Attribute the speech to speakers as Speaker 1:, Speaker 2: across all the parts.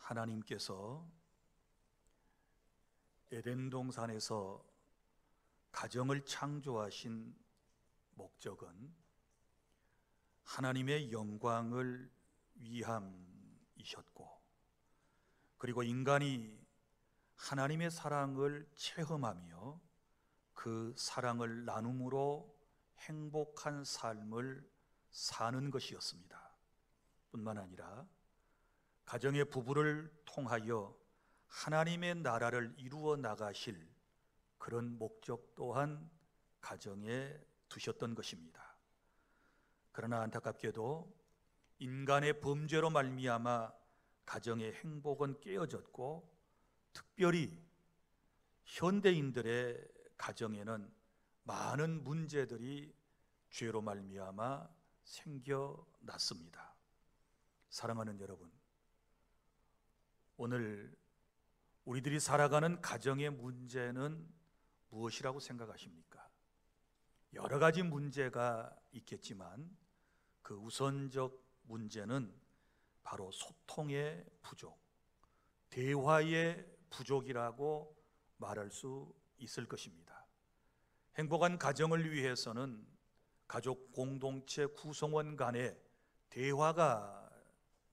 Speaker 1: 하나님께서 에덴 동산에서 가정을 창조하신 목적은 하나님의 영광을 위함이셨고, 그리고 인간이 하나님의 사랑을 체험하며 그 사랑을 나눔으로 행복한 삶을 사는 것이었습니다. 뿐만 아니라 가정의 부부를 통하여 하나님의 나라를 이루어 나가실 그런 목적 또한 가정에 두셨던 것입니다. 그러나 안타깝게도 인간의 범죄로 말미암아 가정의 행복은 깨어졌고, 특별히 현대인들의 가정에는 많은 문제들이 죄로 말미암아 생겨났습니다. 사랑하는 여러분, 오늘 우리들이 살아가는 가정의 문제는 무엇이라고 생각하십니까? 여러 가지 문제가 있겠지만 그 우선적 문제는 바로 소통의 부족, 대화의 부족이라고 말할 수 있을 것입니다. 행복한 가정을 위해서는 가족 공동체 구성원 간의 대화가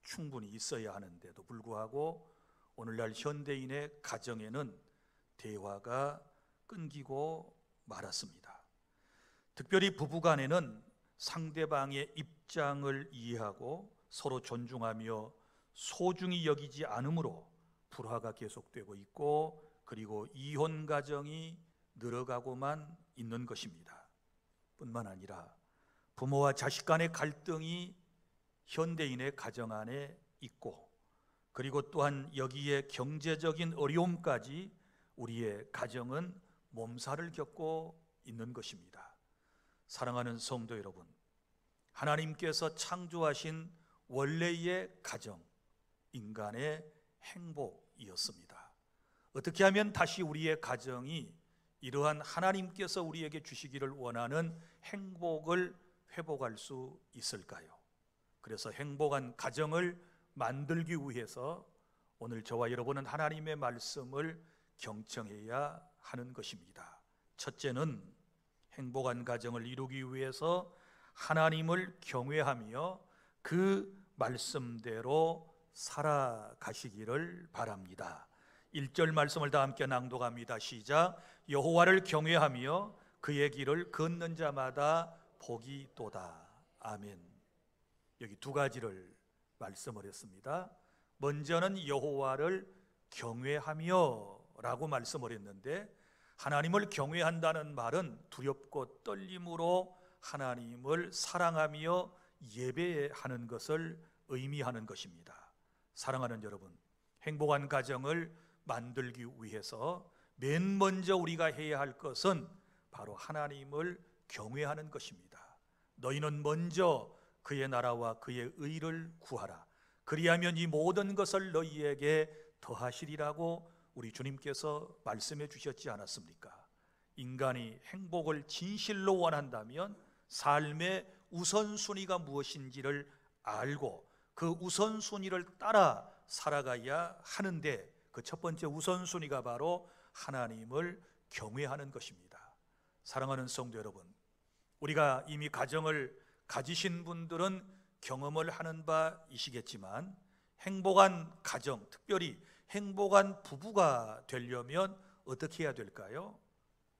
Speaker 1: 충분히 있어야 하는데도 불구하고 오늘날 현대인의 가정에는 대화가 끊기고 말았습니다. 특별히 부부간에는 상대방의 입장을 이해하고 서로 존중하며 소중히 여기지 않으므로 불화가 계속되고 있고, 그리고 이혼 가정이 늘어가고만 있는 것입니다. 뿐만 아니라 부모와 자식 간의 갈등이 현대인의 가정 안에 있고, 그리고 또한 여기에 경제적인 어려움까지 우리의 가정은 몸살을 겪고 있는 것입니다. 사랑하는 성도 여러분, 하나님께서 창조하신 원래의 가정, 인간의 행복이었습니다. 어떻게 하면 다시 우리의 가정이 이러한 하나님께서 우리에게 주시기를 원하는 행복을 회복할 수 있을까요? 그래서 행복한 가정을 만들기 위해서 오늘 저와 여러분은 하나님의 말씀을 경청해야 하는 것입니다. 첫째는 행복한 가정을 이루기 위해서 하나님을 경외하며 그 말씀대로 살아가시기를 바랍니다. 1절 말씀을 다 함께 낭독합니다. 시작. 여호와를 경외하며 그의 길을 걷는 자마다 복이 있도다. 아멘. 여기 두 가지를 말씀을 했습니다. 먼저는 여호와를 경외하며 라고 말씀을 했는데, 하나님을 경외한다는 말은 두렵고 떨림으로 하나님을 사랑하며 예배하는 것을 의미하는 것입니다. 사랑하는 여러분, 행복한 가정을 만들기 위해서 맨 먼저 우리가 해야 할 것은 바로 하나님을 경외하는 것입니다. 너희는 먼저 그의 나라와 그의 의를 구하라. 그리하면 이 모든 것을 너희에게 더하시리라고 우리 주님께서 말씀해 주셨지 않았습니까? 인간이 행복을 진실로 원한다면 삶의 우선순위가 무엇인지를 알고 그 우선순위를 따라 살아가야 하는데, 그 첫 번째 우선순위가 바로 하나님을 경외하는 것입니다. 사랑하는 성도 여러분, 우리가 이미 가정을 가지신 분들은 경험을 하는 바이시겠지만, 행복한 가정, 특별히 행복한 부부가 되려면 어떻게 해야 될까요?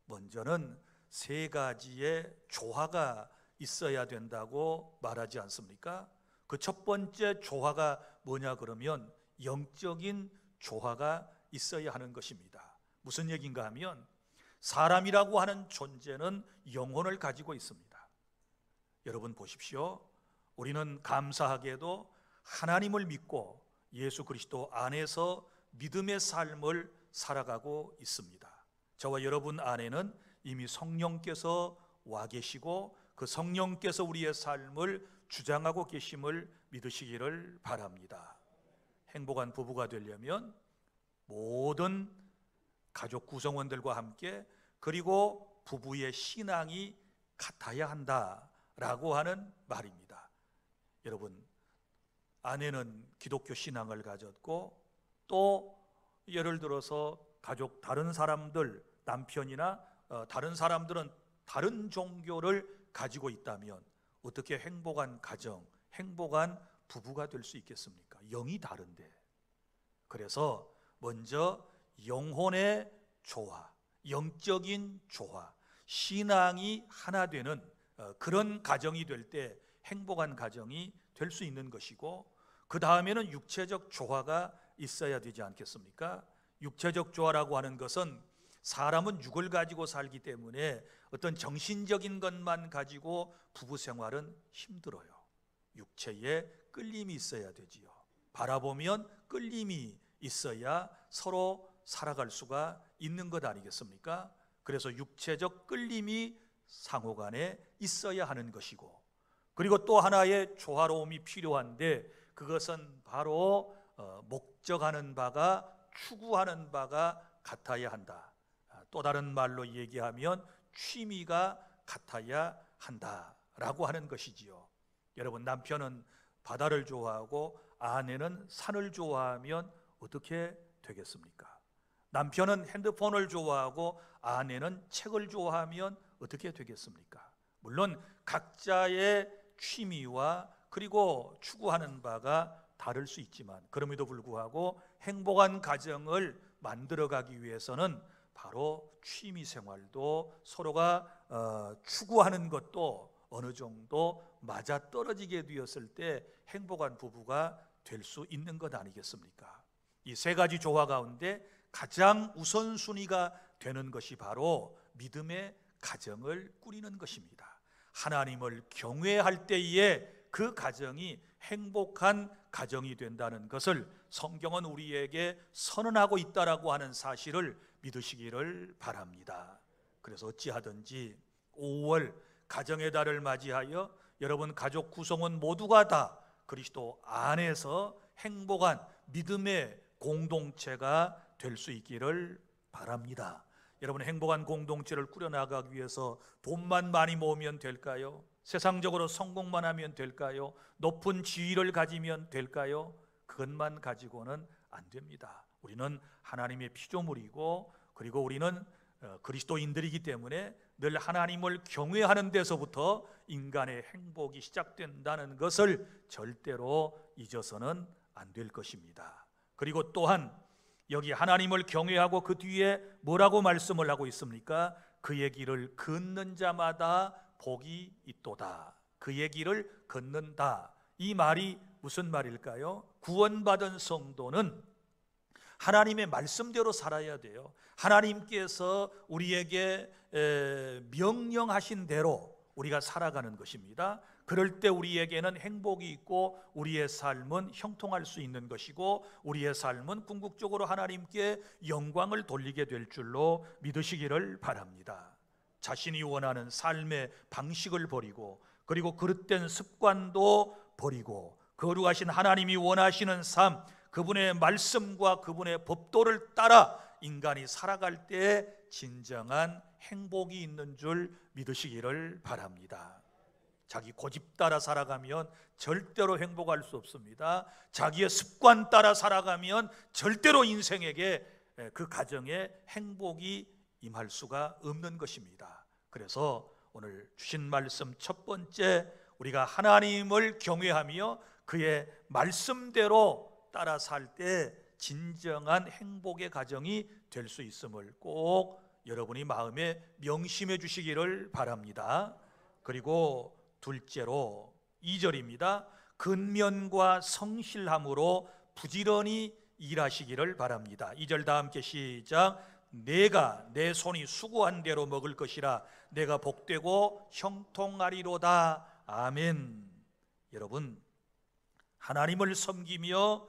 Speaker 1: 먼저는 세 가지의 조화가 있어야 된다고 말하지 않습니까? 그 첫 번째 조화가 뭐냐 그러면 영적인 조화가 있어야 하는 것입니다. 무슨 얘기인가 하면 사람이라고 하는 존재는 영혼을 가지고 있습니다. 여러분 보십시오. 우리는 감사하게도 하나님을 믿고 예수 그리스도 안에서 믿음의 삶을 살아가고 있습니다. 저와 여러분 안에는 이미 성령께서 와 계시고 그 성령께서 우리의 삶을 주장하고 계심을 믿으시기를 바랍니다. 행복한 부부가 되려면 모든 가족 구성원들과 함께, 그리고 부부의 신앙이 같아야 한다라고 하는 말입니다. 여러분, 아내는 기독교 신앙을 가졌고 또 예를 들어서 가족 다른 사람들, 남편이나 다른 사람들은 다른 종교를 가지고 있다면 어떻게 행복한 가정, 행복한 부부가 될 수 있겠습니까? 영이 다른데. 그래서 먼저 영혼의 조화, 영적인 조화, 신앙이 하나 되는 그런 가정이 될 때 행복한 가정이 될 수 있는 것이고, 그 다음에는 육체적 조화가 있어야 되지 않겠습니까? 육체적 조화라고 하는 것은 사람은 육을 가지고 살기 때문에 어떤 정신적인 것만 가지고 부부 생활은 힘들어요. 육체에 끌림이 있어야 되지요. 바라보면 끌림이 있어야 서로 살아갈 수가 있는 것 아니겠습니까? 그래서 육체적 끌림이 상호간에 있어야 하는 것이고, 그리고 또 하나의 조화로움이 필요한데 그것은 바로 목적하는 바가, 추구하는 바가 같아야 한다. 또 다른 말로 얘기하면 취미가 같아야 한다라고 하는 것이지요. 여러분, 남편은 바다를 좋아하고 아내는 산을 좋아하면 어떻게 되겠습니까? 남편은 핸드폰을 좋아하고 아내는 책을 좋아하면 어떻게 되겠습니까? 물론 각자의 취미와 그리고 추구하는 바가 다를 수 있지만, 그럼에도 불구하고 행복한 가정을 만들어가기 위해서는 바로 취미 생활도 서로가 추구하는 것도 어느 정도 맞아떨어지게 되었을 때 행복한 부부가 될 수 있는 것 아니겠습니까? 이 세 가지 조화 가운데 가장 우선순위가 되는 것이 바로 믿음의 가정을 꾸리는 것입니다. 하나님을 경외할 때에 그 가정이 행복한 가정이 된다는 것을 성경은 우리에게 선언하고 있다라고 하는 사실을 믿으시기를 바랍니다. 그래서 어찌하든지 5월 가정의 달을 맞이하여 여러분 가족 구성원 모두가 다 그리스도 안에서 행복한 믿음의 공동체가 될 수 있기를 바랍니다. 여러분, 행복한 공동체를 꾸려나가기 위해서 돈만 많이 모으면 될까요? 세상적으로 성공만 하면 될까요? 높은 지위를 가지면 될까요? 그것만 가지고는 안 됩니다. 우리는 하나님의 피조물이고, 그리고 우리는 그리스도인들이기 때문에 늘 하나님을 경외하는 데서부터 인간의 행복이 시작된다는 것을 절대로 잊어서는 안 될 것입니다. 그리고 또한 여기 하나님을 경외하고 그 뒤에 뭐라고 말씀을 하고 있습니까? 그의 길을 걷는 자마다 복이 있도다. 그의 길을 걷는다. 이 말이 무슨 말일까요? 구원받은 성도는 하나님의 말씀대로 살아야 돼요. 하나님께서 우리에게 명령하신 대로 우리가 살아가는 것입니다. 그럴 때 우리에게는 행복이 있고 우리의 삶은 형통할 수 있는 것이고 우리의 삶은 궁극적으로 하나님께 영광을 돌리게 될 줄로 믿으시기를 바랍니다. 자신이 원하는 삶의 방식을 버리고, 그리고 그릇된 습관도 버리고, 거룩하신 하나님이 원하시는 삶, 그분의 말씀과 그분의 법도를 따라 인간이 살아갈 때 진정한 행복이 있는 줄 믿으시기를 바랍니다. 자기 고집 따라 살아가면 절대로 행복할 수 없습니다. 자기의 습관 따라 살아가면 절대로 인생에게, 그 가정에 행복이 임할 수가 없는 것입니다. 그래서 오늘 주신 말씀 첫 번째, 우리가 하나님을 경외하며 그의 말씀대로 따라 살 때 진정한 행복의 가정이 될 수 있음을 꼭 여러분이 마음에 명심해 주시기를 바랍니다. 그리고 둘째로 2절입니다. 근면과 성실함으로 부지런히 일하시기를 바랍니다. 2절 다 함께 시작. 내가 내 손이 수고한 대로 먹을 것이라 내가 복되고 형통하리로다. 아멘. 여러분, 하나님을 섬기며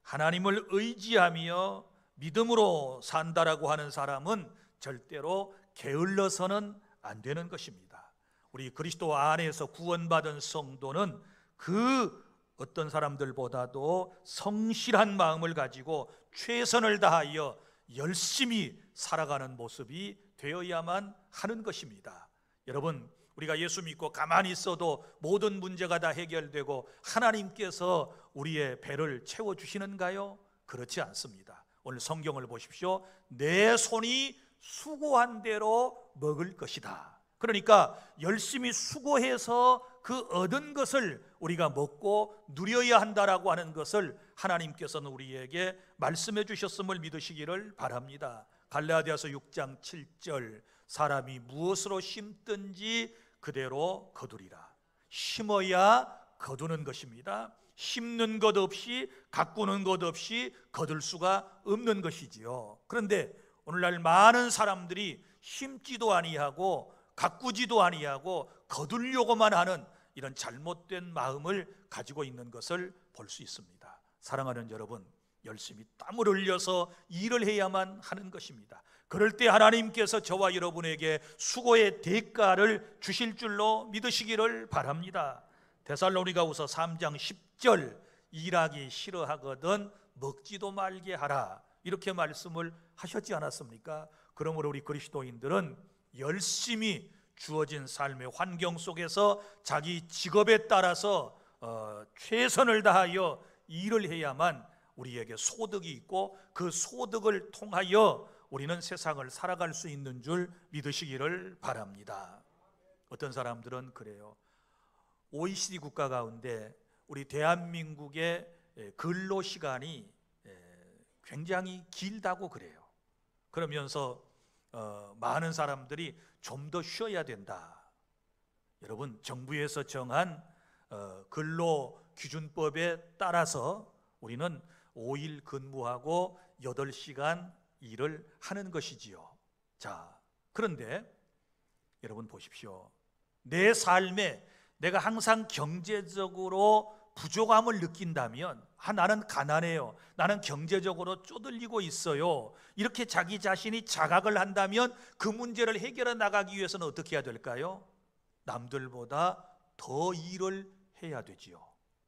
Speaker 1: 하나님을 의지하며 믿음으로 산다라고 하는 사람은 절대로 게을러서는 안 되는 것입니다. 우리 그리스도 안에서 구원받은 성도는 그 어떤 사람들보다도 성실한 마음을 가지고 최선을 다하여 열심히 살아가는 모습이 되어야만 하는 것입니다. 여러분, 우리가 예수 믿고 가만히 있어도 모든 문제가 다 해결되고 하나님께서 우리의 배를 채워주시는가요? 그렇지 않습니다. 오늘 성경을 보십시오. 내 손이 수고한 대로 먹을 것이다. 그러니까 열심히 수고해서 그 얻은 것을 우리가 먹고 누려야 한다라고 하는 것을 하나님께서는 우리에게 말씀해 주셨음을 믿으시기를 바랍니다. 갈라디아서 6장 7절, 사람이 무엇으로 심든지 그대로 거두리라. 심어야 거두는 것입니다. 심는 것 없이, 가꾸는 것 없이 거둘 수가 없는 것이지요. 그런데 오늘날 많은 사람들이 심지도 아니하고 가꾸지도 아니하고 거두려고만 하는 이런 잘못된 마음을 가지고 있는 것을 볼 수 있습니다. 사랑하는 여러분, 열심히 땀을 흘려서 일을 해야만 하는 것입니다. 그럴 때 하나님께서 저와 여러분에게 수고의 대가를 주실 줄로 믿으시기를 바랍니다. 데살로니가후서 3장 10절, 일하기 싫어하거든 먹지도 말게 하라, 이렇게 말씀을 하셨지 않았습니까? 그러므로 우리 그리스도인들은 열심히 주어진 삶의 환경 속에서 자기 직업에 따라서 최선을 다하여 일을 해야만 우리에게 소득이 있고, 그 소득을 통하여 우리는 세상을 살아갈 수 있는 줄 믿으시기를 바랍니다. 어떤 사람들은 그래요. OECD 국가 가운데 우리 대한민국의 근로시간이 굉장히 길다고 그래요. 그러면서 많은 사람들이 좀 더 쉬어야 된다. 여러분, 정부에서 정한 근로기준법에 따라서 우리는 5일 근무하고 8시간 일을 하는 것이지요. 자, 그런데 여러분 보십시오. 내 삶에 내가 항상 경제적으로 부족함을 느낀다면, 나는 가난해요, 나는 경제적으로 쪼들리고 있어요, 이렇게 자기 자신이 자각을 한다면 그 문제를 해결해 나가기 위해서는 어떻게 해야 될까요? 남들보다 더 일을 해야 되지요.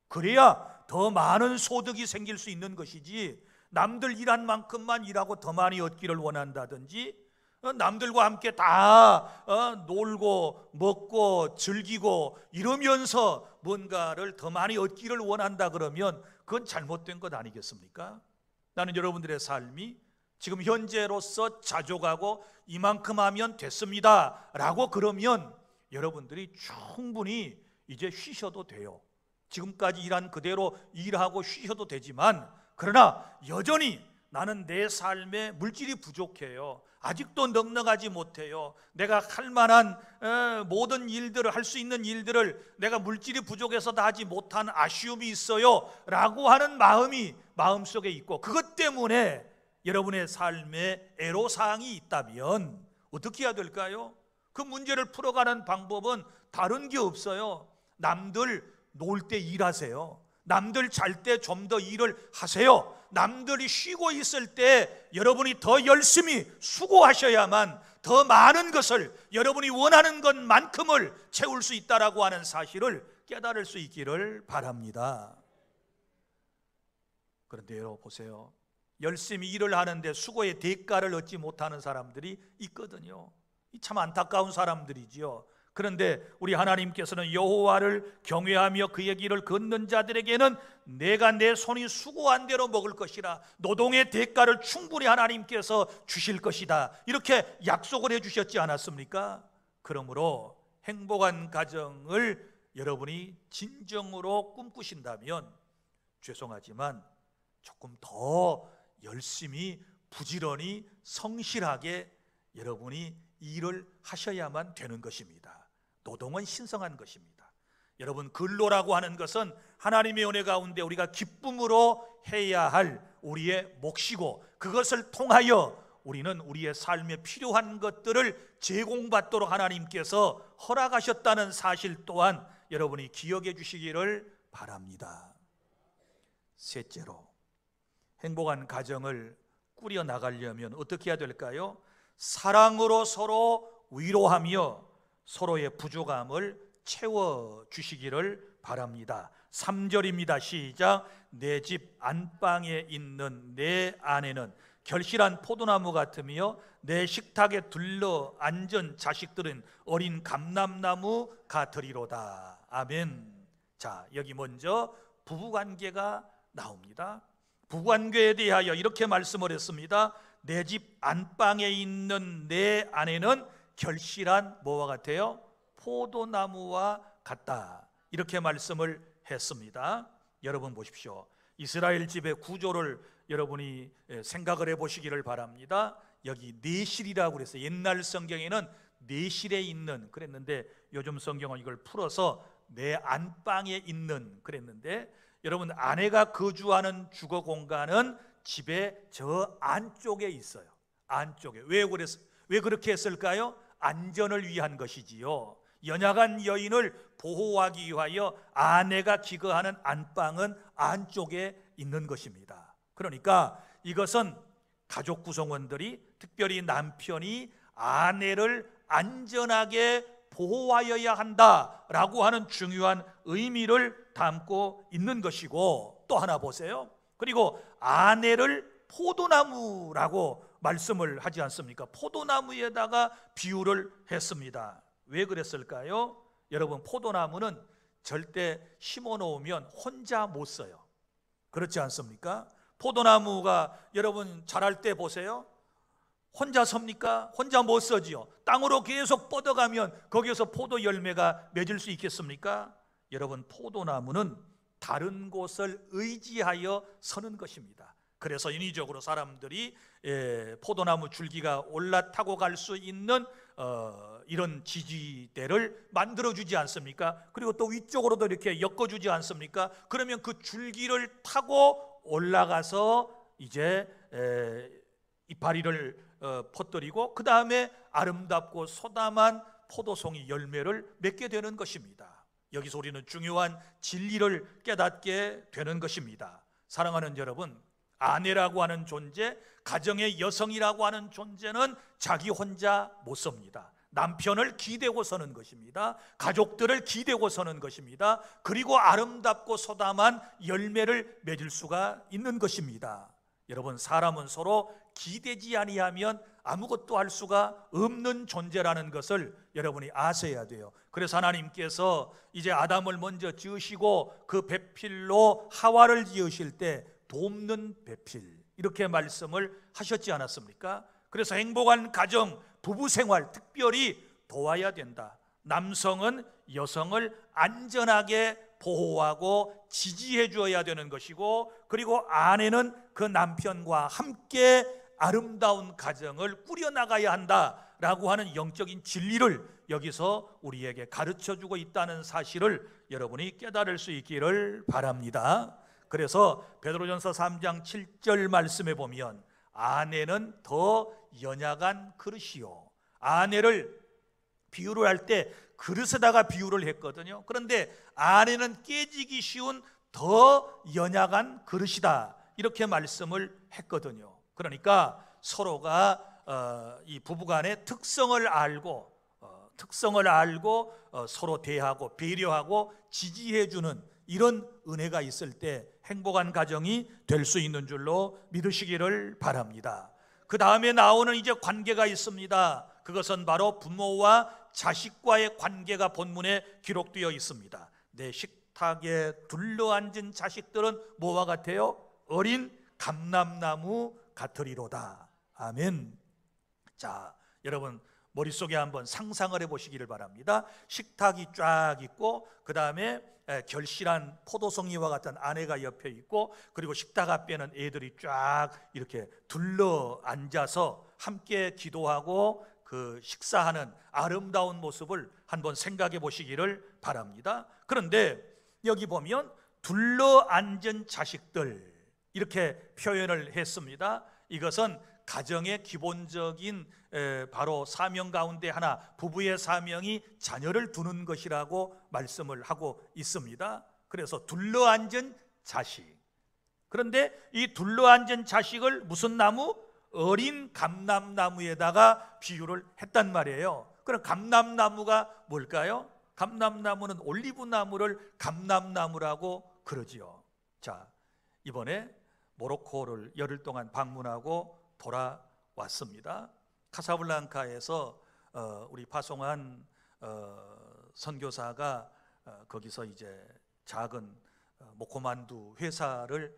Speaker 1: 그래야 더 많은 소득이 생길 수 있는 것이지, 남들 일한 만큼만 일하고 더 많이 얻기를 원한다든지, 남들과 함께 다 놀고 먹고 즐기고 이러면서 뭔가를 더 많이 얻기를 원한다 그러면 그건 잘못된 것 아니겠습니까? 나는 여러분들의 삶이 지금 현재로서 자족하고 이만큼 하면 됐습니다 라고 그러면 여러분들이 충분히 이제 쉬셔도 돼요. 지금까지 일한 그대로 일하고 쉬셔도 되지만, 그러나 여전히 나는 내 삶에 물질이 부족해요, 아직도 넉넉하지 못해요, 내가 할 만한 모든 일들을, 할 수 있는 일들을 내가 물질이 부족해서 다 하지 못한 아쉬움이 있어요 라고 하는 마음이 마음속에 있고, 그것 때문에 여러분의 삶에 애로사항이 있다면 어떻게 해야 될까요? 그 문제를 풀어가는 방법은 다른 게 없어요. 남들 놀 때 일하세요. 남들 잘 때 좀 더 일을 하세요. 남들이 쉬고 있을 때 여러분이 더 열심히 수고하셔야만 더 많은 것을, 여러분이 원하는 것만큼을 채울 수 있다라고 하는 사실을 깨달을 수 있기를 바랍니다. 그런데 여러분 보세요. 열심히 일을 하는데 수고의 대가를 얻지 못하는 사람들이 있거든요. 참 안타까운 사람들이지요. 그런데 우리 하나님께서는 여호와를 경외하며 그의 길을 걷는 자들에게는 내가 내 손이 수고한 대로 먹을 것이라, 노동의 대가를 충분히 하나님께서 주실 것이다, 이렇게 약속을 해주셨지 않았습니까? 그러므로 행복한 가정을 여러분이 진정으로 꿈꾸신다면 죄송하지만 조금 더 열심히 부지런히 성실하게 여러분이 일을 하셔야만 되는 것입니다. 노동은 신성한 것입니다. 여러분, 근로라고 하는 것은 하나님의 은혜 가운데 우리가 기쁨으로 해야 할 우리의 몫이고, 그것을 통하여 우리는 우리의 삶에 필요한 것들을 제공받도록 하나님께서 허락하셨다는 사실 또한 여러분이 기억해 주시기를 바랍니다. 셋째로, 행복한 가정을 꾸려 나가려면 어떻게 해야 될까요? 사랑으로 서로 위로하며 서로의 부족함을 채워주시기를 바랍니다. 3절입니다. 시작. 내 집 안방에 있는 내 아내는 결실한 포도나무 같으며 내 식탁에 둘러 앉은 자식들은 어린 감람나무 같으리로다. 아멘. 자, 여기 먼저 부부관계가 나옵니다. 부관교에 대하여 이렇게 말씀을 했습니다. 내 집 안방에 있는 내 아내는 결실한 뭐와 같아요? 포도나무와 같다. 이렇게 말씀을 했습니다. 여러분 보십시오. 이스라엘 집의 구조를 여러분이 생각을 해보시기를 바랍니다. 여기 내실이라고 그랬어요. 옛날 성경에는 내실에 있는 그랬는데, 요즘 성경은 이걸 풀어서 내 안방에 있는 그랬는데, 여러분 아내가 거주하는 주거 공간은 집의 저 안쪽에 있어요. 안쪽에. 왜 그렇게 했을까요? 안전을 위한 것이지요. 연약한 여인을 보호하기 위하여 아내가 기거하는 안방은 안쪽에 있는 것입니다. 그러니까 이것은 가족 구성원들이, 특별히 남편이 아내를 안전하게 보호하여야 한다라고 하는 중요한 의미를 담고 있는 것이고, 또 하나 보세요. 그리고 아내를 포도나무라고 말씀을 하지 않습니까? 포도나무에다가 비유를 했습니다. 왜 그랬을까요? 여러분, 포도나무는 절대 심어 놓으면 혼자 못 써요. 그렇지 않습니까? 포도나무가 여러분 자랄 때 보세요. 혼자 섭니까? 혼자 못 서지요. 땅으로 계속 뻗어가면 거기에서 포도 열매가 맺을 수 있겠습니까? 여러분, 포도나무는 다른 곳을 의지하여 서는 것입니다. 그래서 인위적으로 사람들이 포도나무 줄기가 올라타고 갈 수 있는 이런 지지대를 만들어주지 않습니까? 그리고 또 위쪽으로도 이렇게 엮어주지 않습니까? 그러면 그 줄기를 타고 올라가서 이제 이파리를 퍼뜨리고 그 다음에 아름답고 소담한 포도송이 열매를 맺게 되는 것입니다. 여기서 우리는 중요한 진리를 깨닫게 되는 것입니다. 사랑하는 여러분, 아내라고 하는 존재, 가정의 여성이라고 하는 존재는 자기 혼자 못 섭니다. 남편을 기대고 서는 것입니다. 가족들을 기대고 서는 것입니다. 그리고 아름답고 소담한 열매를 맺을 수가 있는 것입니다. 여러분, 사람은 서로 기대지 아니하면 아무것도 할 수가 없는 존재라는 것을 여러분이 아셔야 돼요. 그래서 하나님께서 이제 아담을 먼저 지으시고 그 배필로 하와를 지으실 때 돕는 배필, 이렇게 말씀을 하셨지 않았습니까? 그래서 행복한 가정, 부부 생활 특별히 도와야 된다. 남성은 여성을 안전하게 보호하고 지지해 주어야 되는 것이고, 그리고 아내는 그 남편과 함께 아름다운 가정을 꾸려나가야 한다라고 하는 영적인 진리를 여기서 우리에게 가르쳐주고 있다는 사실을 여러분이 깨달을 수 있기를 바랍니다. 그래서 베드로전서 3장 7절 말씀에 보면 아내는 더 연약한 그릇이요, 아내를 비유를 할 때 그릇에다가 비유를 했거든요. 그런데 아내는 깨지기 쉬운 더 연약한 그릇이다, 이렇게 말씀을 했거든요. 그러니까 서로가 이 부부간의 특성을 알고 서로 대하고 배려하고 지지해주는 이런 은혜가 있을 때 행복한 가정이 될 수 있는 줄로 믿으시기를 바랍니다. 그 다음에 나오는 이제 관계가 있습니다. 그것은 바로 부모와 자식과의 관계가 본문에 기록되어 있습니다. 내 식탁에 둘러앉은 자식들은 뭐와 같아요? 어린 감람나무 같으리로다. 아멘. 자, 여러분 머릿속에 한번 상상을 해보시기를 바랍니다. 식탁이 쫙 있고 그 다음에 결실한 포도송이와 같은 아내가 옆에 있고, 그리고 식탁 앞에는 애들이 쫙 이렇게 둘러 앉아서 함께 기도하고 그 식사하는 아름다운 모습을 한번 생각해 보시기를 바랍니다. 그런데 여기 보면 둘러 앉은 자식들, 이렇게 표현을 했습니다. 이것은 가정의 기본적인 바로 사명 가운데 하나, 부부의 사명이 자녀를 두는 것이라고 말씀을 하고 있습니다. 그래서 둘러앉은 자식, 그런데 이 둘러앉은 자식을 무슨 나무? 어린 감람나무에다가 비유를 했단 말이에요. 그럼 감람나무가 뭘까요? 감람나무는 올리브나무를 감람나무라고 그러지요. 자, 이번에 모로코를 열흘 동안 방문하고 돌아왔습니다. 카사블랑카에서 우리 파송한 선교사가 거기서 이제 작은 모코만두 회사를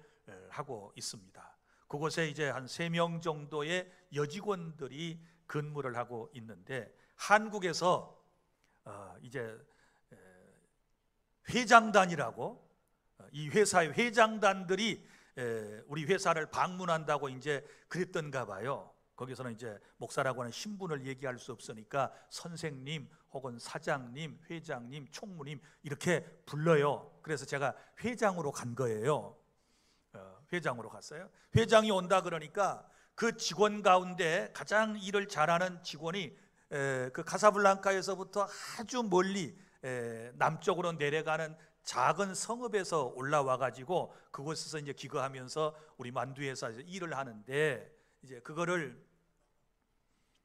Speaker 1: 하고 있습니다. 그곳에 이제 한 3명 정도의 여직원들이 근무를 하고 있는데, 한국에서 이제 회장단이라고, 이 회사의 회장단들이 우리 회사를 방문한다고 이제 그랬던가 봐요. 거기서는 이제 목사라고 하는 신분을 얘기할 수 없으니까 선생님 혹은 사장님, 회장님, 총무님 이렇게 불러요. 그래서 제가 회장으로 간 거예요. 회장으로 갔어요. 회장이 온다 그러니까 그 직원 가운데 가장 일을 잘하는 직원이 그 카사블랑카에서부터 아주 멀리 남쪽으로 내려가는 작은 성읍에서 올라와 가지고 그곳에서 이제 기거하면서 우리 만두회사에서 일을 하는데, 이제 그거를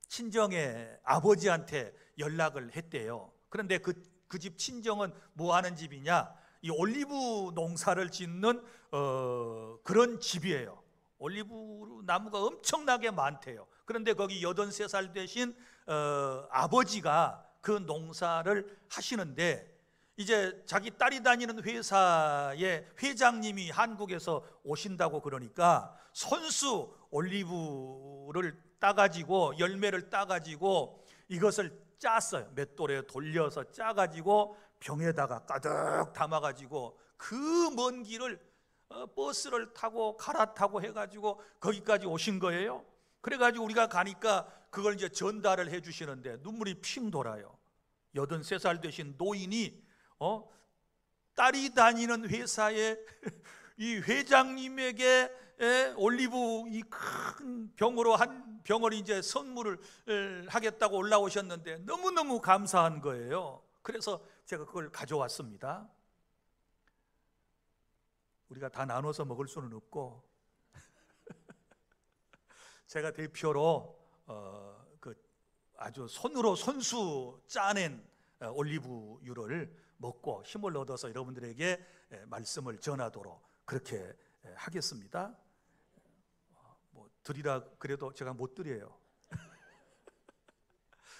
Speaker 1: 친정의 아버지한테 연락을 했대요. 그런데 그 집 친정은 뭐 하는 집이냐? 이 올리브 농사를 짓는 그런 집이에요. 올리브 나무가 엄청나게 많대요. 그런데 거기 83살 되신 아버지가 그 농사를 하시는데, 이제 자기 딸이 다니는 회사의 회장님이 한국에서 오신다고 그러니까 손수 올리브를 따가지고, 열매를 따가지고 이것을 짰어요. 맷돌에 돌려서 짜가지고 병에다가 가득 담아가지고 그 먼 길을 버스를 타고 갈아타고 해가지고 거기까지 오신 거예요. 그래가지고 우리가 가니까 그걸 이제 전달을 해주시는데 눈물이 핑 돌아요. 83살 되신 노인이 딸이 다니는 회사에 이 회장님에게 올리브 이 큰 병으로 한 병을 이제 선물을 하겠다고 올라오셨는데 너무너무 감사한 거예요. 그래서 제가 그걸 가져왔습니다. 우리가 다 나눠서 먹을 수는 없고 제가 대표로 그 아주 손으로 손수 짜낸 올리브유를 먹고 힘을 얻어서 여러분들에게 말씀을 전하도록 그렇게 하겠습니다. 뭐 드리라 그래도 제가 못 드려요.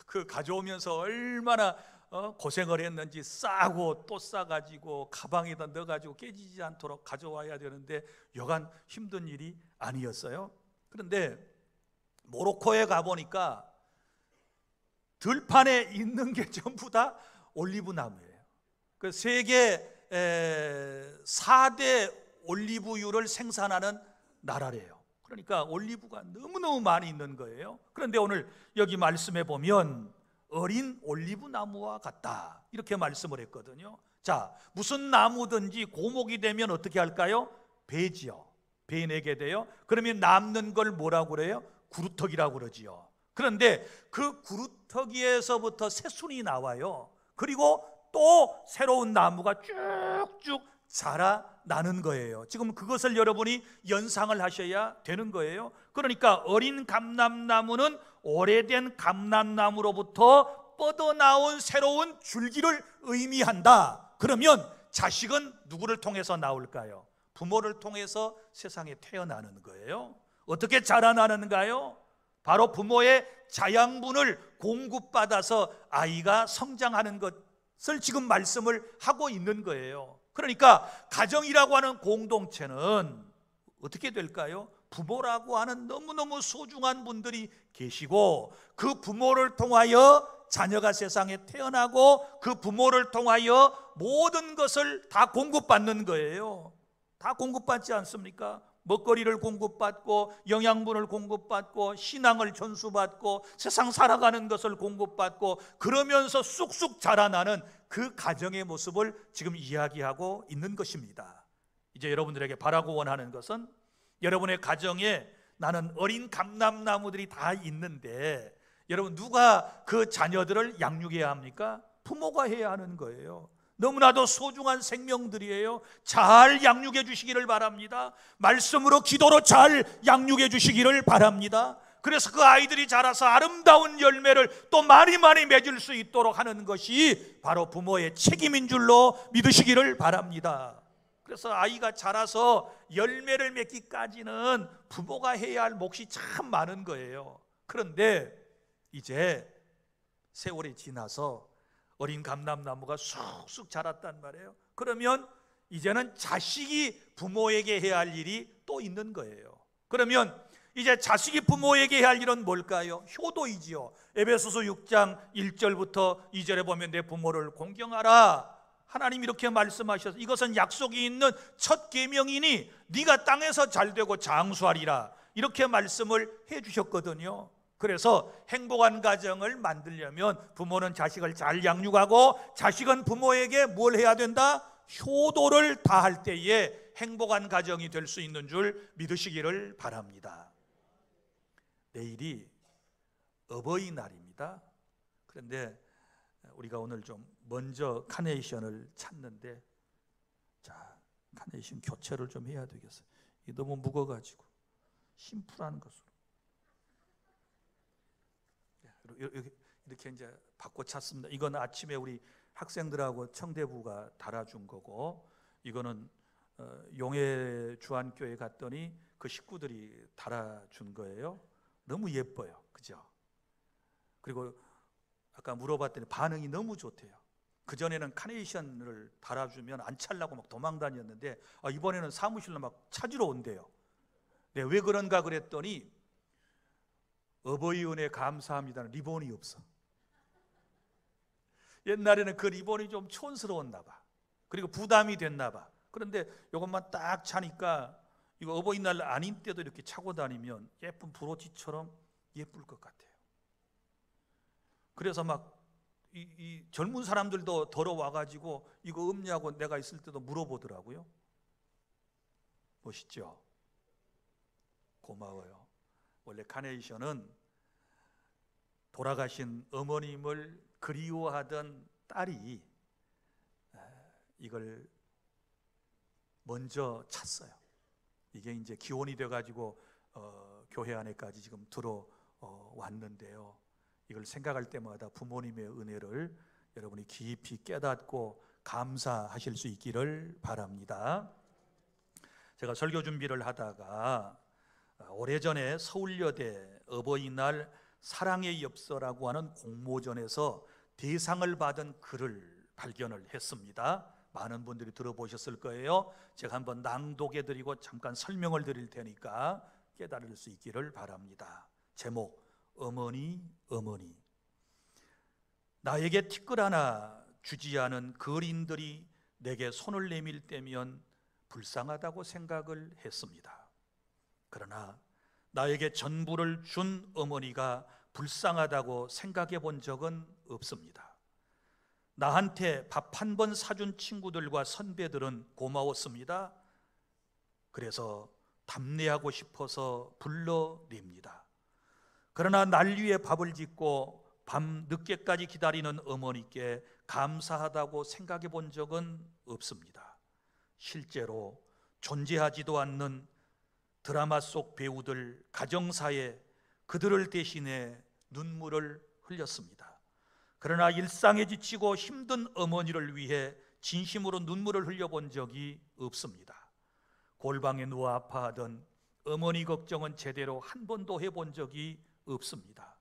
Speaker 1: 그 가져오면서 얼마나 고생을 했는지 싸고 또 싸가지고 가방에다 넣어가지고 깨지지 않도록 가져와야 되는데 여간 힘든 일이 아니었어요. 그런데 모로코에 가보니까 들판에 있는 게 전부 다 올리브 나무예요. 그 세계 4대 올리브유를 생산하는 나라래요. 그러니까 올리브가 너무너무 많이 있는 거예요. 그런데 오늘 여기 말씀해 보면 어린 올리브 나무와 같다 이렇게 말씀을 했거든요. 자, 무슨 나무든지 고목이 되면 어떻게 할까요? 베지요. 베내게 돼요. 그러면 남는 걸 뭐라고 그래요? 구루터기라고 그러지요. 그런데 그 구루터기에서부터 새순이 나와요. 그리고 또 새로운 나무가 쭉쭉 자라나는 거예요. 지금 그것을 여러분이 연상을 하셔야 되는 거예요. 그러니까 어린 감람나무는 오래된 감람나무로부터 뻗어나온 새로운 줄기를 의미한다. 그러면 자식은 누구를 통해서 나올까요? 부모를 통해서 세상에 태어나는 거예요. 어떻게 자라나는가요? 바로 부모의 자양분을 공급받아서 아이가 성장하는 것을 지금 말씀을 하고 있는 거예요. 그러니까 가정이라고 하는 공동체는 어떻게 될까요? 부모라고 하는 너무너무 소중한 분들이 계시고 그 부모를 통하여 자녀가 세상에 태어나고 그 부모를 통하여 모든 것을 다 공급받는 거예요. 다 공급받지 않습니까? 먹거리를 공급받고 영양분을 공급받고 신앙을 전수받고 세상 살아가는 것을 공급받고 그러면서 쑥쑥 자라나는 그 가정의 모습을 지금 이야기하고 있는 것입니다. 이제 여러분들에게 바라고 원하는 것은 여러분의 가정에 나는 어린 감람나무들이 다 있는데 여러분 누가 그 자녀들을 양육해야 합니까? 부모가 해야 하는 거예요. 너무나도 소중한 생명들이에요. 잘 양육해 주시기를 바랍니다. 말씀으로 기도로 잘 양육해 주시기를 바랍니다. 그래서 그 아이들이 자라서 아름다운 열매를 또 많이 맺을 수 있도록 하는 것이 바로 부모의 책임인 줄로 믿으시기를 바랍니다. 그래서 아이가 자라서 열매를 맺기까지는 부모가 해야 할 몫이 참 많은 거예요. 그런데 이제 세월이 지나서 어린 감람나무가 쑥쑥 자랐단 말이에요. 그러면 이제는 자식이 부모에게 해야 할 일이 또 있는 거예요. 그러면 이제 자식이 부모에게 해야 할 일은 뭘까요? 효도이지요. 에베소서 6장 1절부터 2절에 보면 내 부모를 공경하라. 하나님 이렇게 말씀하셔서 이것은 약속이 있는 첫 계명이니 네가 땅에서 잘되고 장수하리라, 이렇게 말씀을 해 주셨거든요. 그래서 행복한 가정을 만들려면 부모는 자식을 잘 양육하고 자식은 부모에게 뭘 해야 된다? 효도를 다할 때에 행복한 가정이 될 수 있는 줄 믿으시기를 바랍니다. 내일이 어버이날입니다. 그런데 우리가 오늘 좀 먼저 카네이션을 찾는데, 자, 카네이션 교체를 좀 해야 되겠어요. 이게 너무 무거워가지고 심플한 것으로 이렇게 이제 바꿔 찾습니다. 이건 아침에 우리 학생들하고 청대부가 달아준 거고, 이거는 용해 주안교회 갔더니 그 식구들이 달아준 거예요. 너무 예뻐요, 그죠? 그리고 아까 물어봤더니 반응이 너무 좋대요. 그전에는 카네이션을 달아주면 안 찰라고 막 도망 다녔는데 이번에는 사무실로 막 찾으러 온대요. 네, 왜 그런가 그랬더니 어버이 은혜 감사합니다는 리본이 없어. 옛날에는 그 리본이 좀 촌스러웠나 봐. 그리고 부담이 됐나 봐. 그런데 이것만 딱 차니까 이거 어버이날 아닌 때도 이렇게 차고 다니면 예쁜 브로치처럼 예쁠 것 같아요. 그래서 막 이 젊은 사람들도 들어와가지고 이거 없냐고 내가 있을 때도 물어보더라고요. 멋있죠? 고마워요. 원래 카네이션은 돌아가신 어머님을 그리워하던 딸이 이걸 먼저 찼어요. 이게 이제 기원이 돼가지고 교회 안에까지 지금 들어왔는데요. 이걸 생각할 때마다 부모님의 은혜를 여러분이 깊이 깨닫고 감사하실 수 있기를 바랍니다. 제가 설교 준비를 하다가 오래전에 서울여대 어버이날 사랑의 엽서라고 하는 공모전에서 대상을 받은 글을 발견을 했습니다. 많은 분들이 들어보셨을 거예요. 제가 한번 낭독해드리고 잠깐 설명을 드릴 테니까 깨달을 수 있기를 바랍니다. 제목, 어머니 어머니. 나에게 티끌 하나 주지 않은 거린들이 내게 손을 내밀 때면 불쌍하다고 생각을 했습니다. 그러나 나에게 전부를 준 어머니가 불쌍하다고 생각해 본 적은 없습니다. 나한테 밥 한 번 사준 친구들과 선배들은 고마웠습니다. 그래서 답례하고 싶어서 불러냅니다. 그러나 날 위해 밥을 짓고 밤 늦게까지 기다리는 어머니께 감사하다고 생각해 본 적은 없습니다. 실제로 존재하지도 않는 드라마 속 배우들, 가정사에 그들을 대신해 눈물을 흘렸습니다. 그러나 일상에 지치고 힘든 어머니를 위해 진심으로 눈물을 흘려본 적이 없습니다. 골방에 누워 아파하던 어머니 걱정은 제대로 한 번도 해본 적이 없습니다.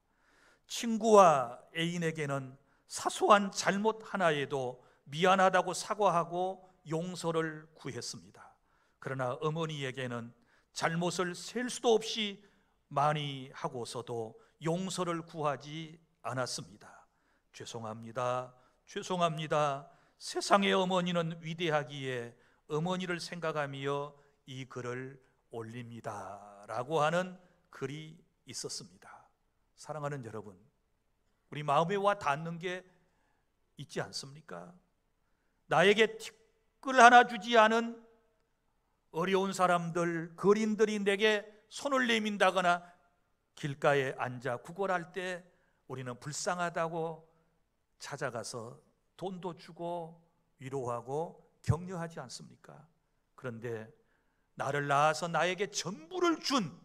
Speaker 1: 친구와 애인에게는 사소한 잘못 하나에도 미안하다고 사과하고 용서를 구했습니다. 그러나 어머니에게는 잘못을 셀 수도 없이 많이 하고서도 용서를 구하지 않았습니다. 죄송합니다. 죄송합니다. 세상의 어머니는 위대하기에 어머니를 생각하며 이 글을 올립니다. 라고 하는 글이 있었습니다. 사랑하는 여러분, 우리 마음에 와 닿는 게 있지 않습니까? 나에게 티끌 하나 주지 않은 어려운 사람들, 거린들이 내게 손을 내민다거나 길가에 앉아 구걸할 때 우리는 불쌍하다고 찾아가서 돈도 주고 위로하고 격려하지 않습니까? 그런데 나를 낳아서 나에게 전부를 준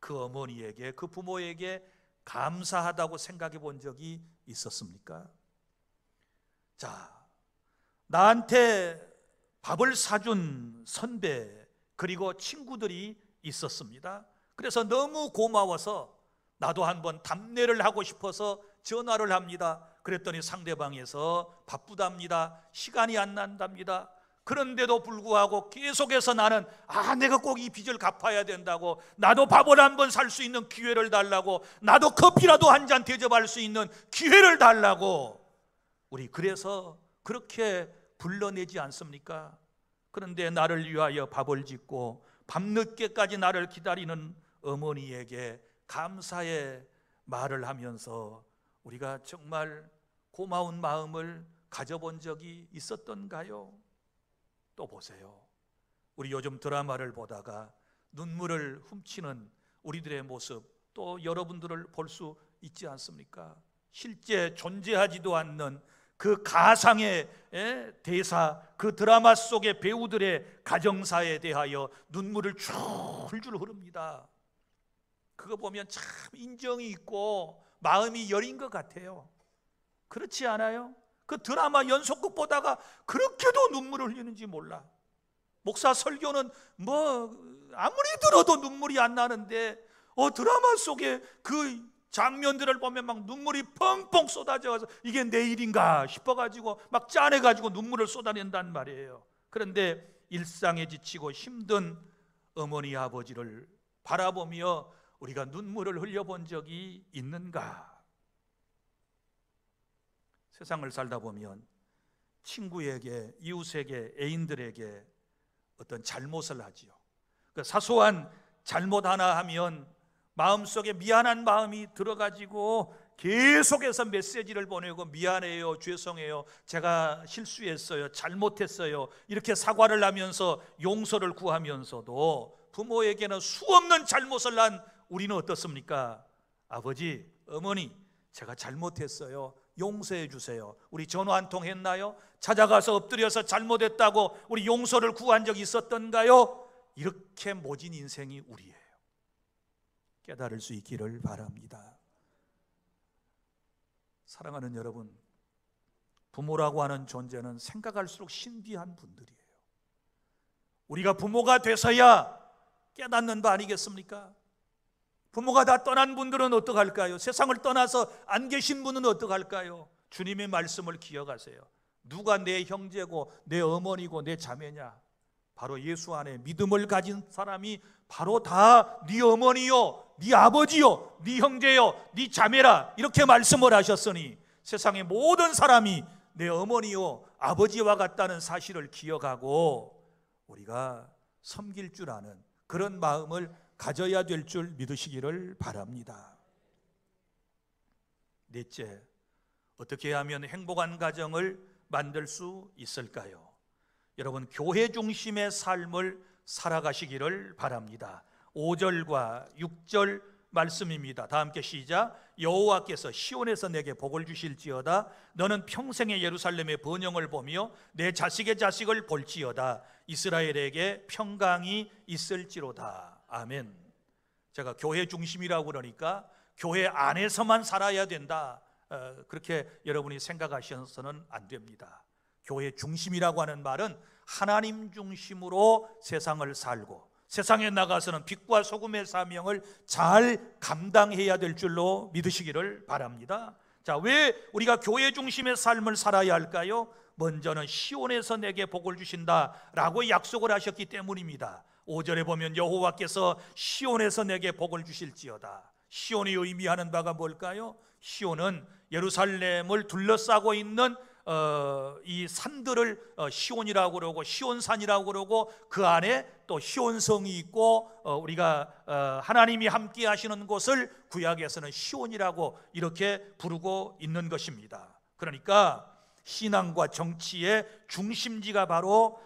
Speaker 1: 그 어머니에게, 그 부모에게 감사하다고 생각해 본 적이 있었습니까? 자, 나한테 밥을 사준 선배 그리고 친구들이 있었습니다. 그래서 너무 고마워서 나도 한번 답례를 하고 싶어서 전화를 합니다. 그랬더니 상대방에서 바쁘답니다. 시간이 안 난답니다. 그런데도 불구하고 계속해서 나는 내가 꼭 이 빚을 갚아야 된다고, 나도 밥을 한 번 살 수 있는 기회를 달라고, 나도 커피라도 한 잔 대접할 수 있는 기회를 달라고, 우리 그래서 그렇게 불러내지 않습니까? 그런데 나를 위하여 밥을 짓고 밤늦게까지 나를 기다리는 어머니에게 감사의 말을 하면서 우리가 정말 고마운 마음을 가져본 적이 있었던가요? 또 보세요. 우리 요즘 드라마를 보다가 눈물을 훔치는 우리들의 모습, 또 여러분들을 볼 수 있지 않습니까? 실제 존재하지도 않는 그 가상의 대사, 그 드라마 속의 배우들의 가정사에 대하여 눈물을 줄줄 흐릅니다. 그거 보면 참 인정이 있고 마음이 여린 것 같아요. 그렇지 않아요? 그 드라마 연속극 보다가 그렇게도 눈물을 흘리는지 몰라. 목사 설교는 아무리 들어도 눈물이 안 나는데 드라마 속에 그 장면들을 보면 막 눈물이 펑펑 쏟아져서 이게 내 일인가 싶어가지고 막 짠해가지고 눈물을 쏟아낸단 말이에요. 그런데 일상에 지치고 힘든 어머니 아버지를 바라보며 우리가 눈물을 흘려본 적이 있는가? 세상을 살다 보면 친구에게, 이웃에게, 애인들에게 어떤 잘못을 하지요. 그 사소한 잘못 하나 하면 마음속에 미안한 마음이 들어가지고 계속해서 메시지를 보내고 미안해요, 죄송해요, 제가 실수했어요, 잘못했어요, 이렇게 사과를 하면서 용서를 구하면서도 부모에게는 수없는 잘못을 한 우리는 어떻습니까? 아버지, 어머니, 제가 잘못했어요, 용서해 주세요. 우리 전화 한 통 했나요? 찾아가서 엎드려서 잘못했다고 우리 용서를 구한 적이 있었던가요? 이렇게 모진 인생이 우리예요. 깨달을 수 있기를 바랍니다. 사랑하는 여러분, 부모라고 하는 존재는 생각할수록 신비한 분들이에요. 우리가 부모가 돼서야 깨닫는 바 아니겠습니까? 부모가 다 떠난 분들은 어떡할까요? 세상을 떠나서 안 계신 분은 어떡할까요? 주님의 말씀을 기억하세요. 누가 내 형제고 내 어머니고 내 자매냐? 바로 예수 안에 믿음을 가진 사람이 바로 다 네 어머니요, 네 아버지요, 네 형제요, 네 자매라, 이렇게 말씀을 하셨으니 세상의 모든 사람이 내 어머니요, 아버지와 같다는 사실을 기억하고 우리가 섬길 줄 아는 그런 마음을 가져야 될 줄 믿으시기를 바랍니다. 넷째, 어떻게 하면 행복한 가정을 만들 수 있을까요? 여러분, 교회 중심의 삶을 살아가시기를 바랍니다. 5절과 6절 말씀입니다. 다 함께 시작. 여호와께서 시온에서 내게 복을 주실지어다. 너는 평생의 예루살렘의 번영을 보며 내 자식의 자식을 볼지어다. 이스라엘에게 평강이 있을지로다. 아멘. 제가 교회 중심이라고 그러니까 교회 안에서만 살아야 된다, 그렇게 여러분이 생각하셔서는 안 됩니다. 교회 중심이라고 하는 말은 하나님 중심으로 세상을 살고 세상에 나가서는 빛과 소금의 사명을 잘 감당해야 될 줄로 믿으시기를 바랍니다. 자, 왜 우리가 교회 중심의 삶을 살아야 할까요? 먼저는 시온에서 내게 복을 주신다라고 약속을 하셨기 때문입니다. 5절에 보면 여호와께서 시온에서 내게 복을 주실지어다. 시온이 의미하는 바가 뭘까요? 시온은 예루살렘을 둘러싸고 있는 이 산들을 시온이라고 그러고 시온산이라고 그러고 그 안에 또 시온성이 있고 우리가 하나님이 함께 하시는 곳을 구약에서는 시온이라고 이렇게 부르고 있는 것입니다. 그러니까 신앙과 정치의 중심지가 바로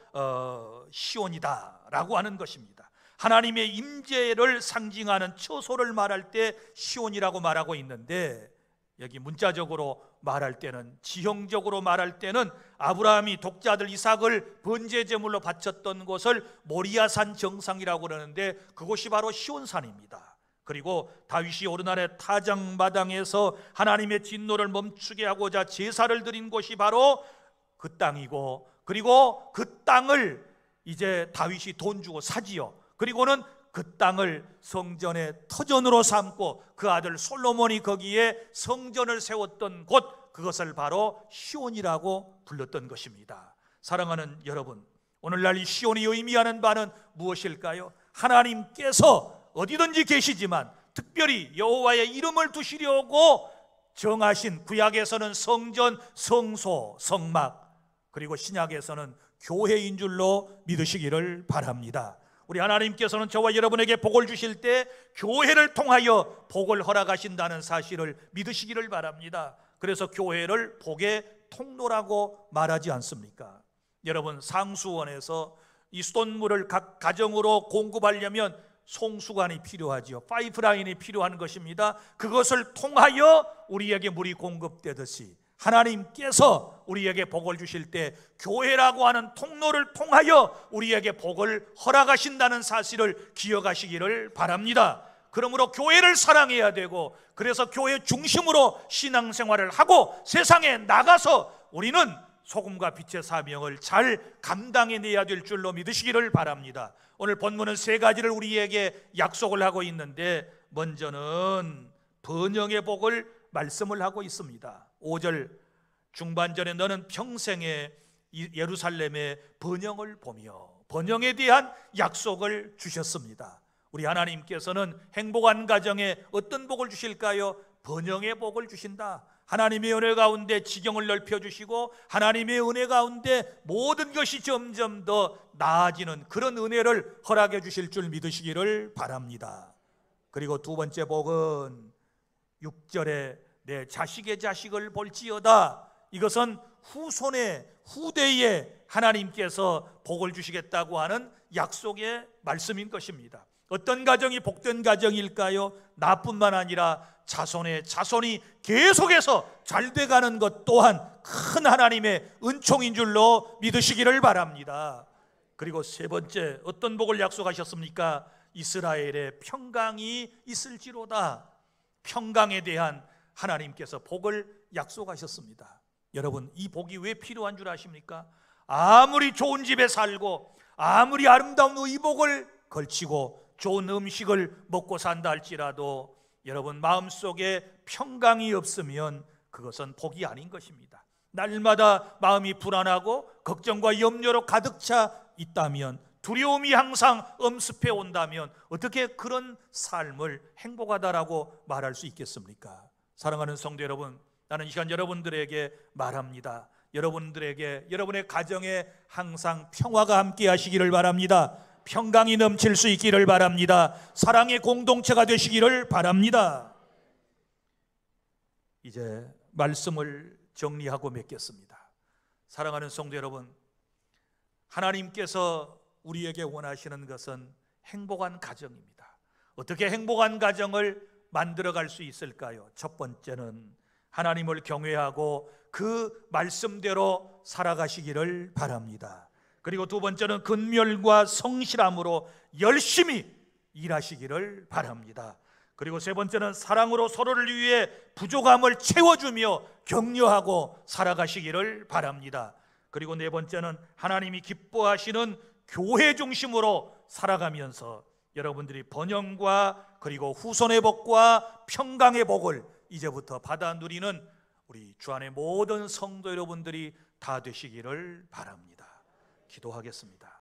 Speaker 1: 시온이다라고 하는 것입니다. 하나님의 임재를 상징하는 처소를 말할 때 시온이라고 말하고 있는데, 여기 문자적으로 말할 때는, 지형적으로 말할 때는 아브라함이 독자들 이삭을 번제 제물로 바쳤던 곳을 모리아산 정상이라고 그러는데 그곳이 바로 시온산입니다. 그리고 다윗이 오르날의 타작마당에서 하나님의 진노를 멈추게 하고자 제사를 드린 곳이 바로 그 땅이고, 그리고 그 땅을 이제 다윗이 돈 주고 사지요. 그리고는 그 땅을 성전의 터전으로 삼고 그 아들 솔로몬이 거기에 성전을 세웠던 곳, 그것을 바로 시온이라고 불렀던 것입니다. 사랑하는 여러분, 오늘날 이 시온이 의미하는 바는 무엇일까요? 하나님께서 어디든지 계시지만 특별히 여호와의 이름을 두시려고 정하신, 구약에서는 성전, 성소, 성막, 그리고 신약에서는 교회인 줄로 믿으시기를 바랍니다. 우리 하나님께서는 저와 여러분에게 복을 주실 때 교회를 통하여 복을 허락하신다는 사실을 믿으시기를 바랍니다. 그래서 교회를 복의 통로라고 말하지 않습니까? 여러분, 상수원에서 이 수돗물을 각 가정으로 공급하려면 송수관이 필요하지요. 파이프라인이 필요한 것입니다. 그것을 통하여 우리에게 물이 공급되듯이 하나님께서 우리에게 복을 주실 때 교회라고 하는 통로를 통하여 우리에게 복을 허락하신다는 사실을 기억하시기를 바랍니다. 그러므로 교회를 사랑해야 되고, 그래서 교회 중심으로 신앙생활을 하고 세상에 나가서 우리는 소금과 빛의 사명을 잘 감당해내야 될 줄로 믿으시기를 바랍니다. 오늘 본문은 세 가지를 우리에게 약속을 하고 있는데, 먼저는 번영의 복을 말씀을 하고 있습니다. 5절 중반전에 너는 평생에 예루살렘의 번영을 보며, 번영에 대한 약속을 주셨습니다. 우리 하나님께서는 행복한 가정에 어떤 복을 주실까요? 번영의 복을 주신다. 하나님의 은혜 가운데 지경을 넓혀주시고 하나님의 은혜 가운데 모든 것이 점점 더 나아지는 그런 은혜를 허락해 주실 줄 믿으시기를 바랍니다. 그리고 두 번째 복은 6절에 내 자식의 자식을 볼지어다. 이것은 후손의 후대에 하나님께서 복을 주시겠다고 하는 약속의 말씀인 것입니다. 어떤 가정이 복된 가정일까요? 나뿐만 아니라 자손의 자손이 계속해서 잘 돼가는 것 또한 큰 하나님의 은총인 줄로 믿으시기를 바랍니다. 그리고 세 번째, 어떤 복을 약속하셨습니까? 이스라엘의 평강이 있을지로다. 평강에 대한 하나님께서 복을 약속하셨습니다. 여러분, 이 복이 왜 필요한 줄 아십니까? 아무리 좋은 집에 살고 아무리 아름다운 의복을 걸치고 좋은 음식을 먹고 산다 할지라도 여러분, 마음속에 평강이 없으면 그것은 복이 아닌 것입니다. 날마다 마음이 불안하고 걱정과 염려로 가득 차 있다면, 두려움이 항상 엄습해 온다면 어떻게 그런 삶을 행복하다라고 말할 수 있겠습니까? 사랑하는 성도 여러분, 나는 이 시간 여러분들에게 말합니다. 여러분들에게, 여러분의 가정에 항상 평화가 함께 하시기를 바랍니다. 평강이 넘칠 수 있기를 바랍니다. 사랑의 공동체가 되시기를 바랍니다. 이제 말씀을 정리하고 맺겠습니다. 사랑하는 성도 여러분, 하나님께서 우리에게 원하시는 것은 행복한 가정입니다. 어떻게 행복한 가정을 만들어갈 수 있을까요? 첫 번째는 하나님을 경외하고 그 말씀대로 살아가시기를 바랍니다. 그리고 두 번째는 근면과 성실함으로 열심히 일하시기를 바랍니다. 그리고 세 번째는 사랑으로 서로를 위해 부족함을 채워주며 격려하고 살아가시기를 바랍니다. 그리고 네 번째는 하나님이 기뻐하시는 교회 중심으로 살아가면서 여러분들이 번영과 그리고 후손의 복과 평강의 복을 이제부터 받아 누리는 우리 주 안의 모든 성도 여러분들이 다 되시기를 바랍니다. 기도하겠습니다.